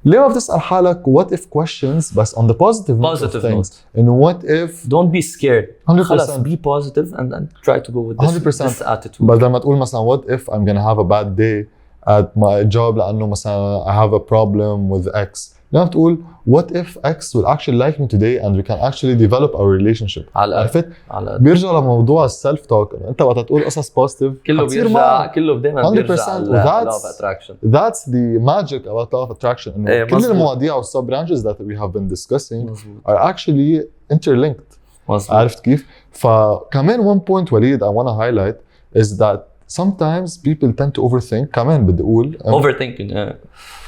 ليه ما بتسأل حالك what if questions بس on the positive note. إنه what if don't be scared. 100%. خلاص be positive and try to go with this attitude. بدل ما تقول مثلا what if I'm gonna have a bad day at my job لأنه مثلا I have a problem with X. لما بتقول what if X will actually like me today and we can actually develop our relationship. عرفت؟ بيرجع لموضوع السلف توك. انت وقت تقول قصص بوزيتيف كله دائما بيرجع ل law of attraction. That's the magic about law of attraction. إنه كل المواضيع و sub branches that we have been discussing are actually interlinked. عرفت كيف؟ فكمان one point وليد I want to highlight is that sometimes people tend to overthink. كمان بدي أقول overthinking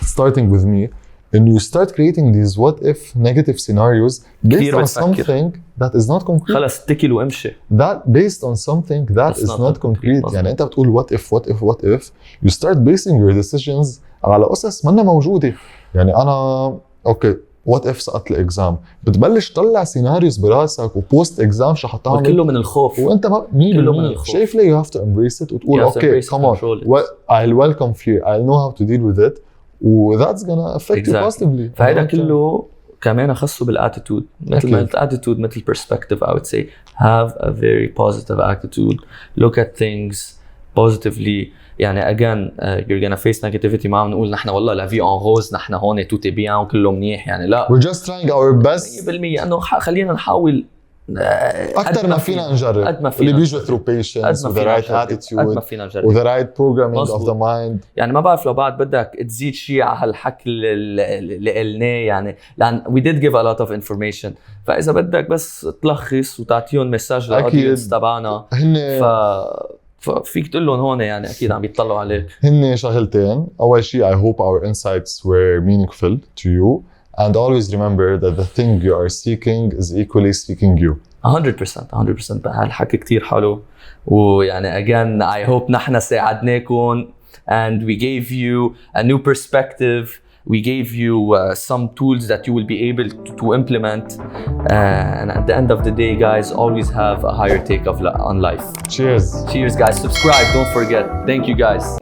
starting with me, and you start creating these what if negative scenarios based on something that is not concrete. خلاص اتكل وامشي. That based on something that is not concrete. يعني أنت بتقول what if you start basing your decisions على قصص منا موجودة. يعني أنا okay what if سقط الإكزام، بتبلش تطلع سيناريوز براسك وبوست إكزام شو حتعمل كله من الخوف، وأنت ما كله من الخوف. شايف ليه you have to embrace it وتقول okay come on I'll welcome fear, I'll know how to deal with it, و that's gonna affect you positively. فهذا كله كمان خاصه بالاتيتود. مثل ما قلت attitude مثل perspective. I would say have a very positive attitude, look at things positively. يعني again you're gonna face negativity. ما عم نقول نحن والله لا في en rose نحن هون tout est bien وكله منيح، يعني لا we're just trying our best 100%. انه خلينا نحاول أكتر ما فينا نجرب اللي بيجوا through patience with the right attitude with the right programming of the mind. يعني ما بعرف لو بعد بدك تزيد شيء على هالحكي اللي قلناه، يعني لأن we did give a lot of information. فإذا بدك بس تلخص وتعطيهم مساج للأودينس تبعنا ففيك تقول لهم هون يعني أكيد عم بيطلعوا عليك. هن شغلتين. أول شيء I hope our insights were meaningful to you. And always remember that the thing you are seeking is equally seeking you. 100% هالحكي كتير حلو. ويعني again I hope نحن ساعدناكم and we gave you a new perspective We gave you some tools that you will be able to implement. And at the end of the day, guys, always have a higher take on life. Cheers. Cheers, guys. Subscribe, don't forget. Thank you, guys.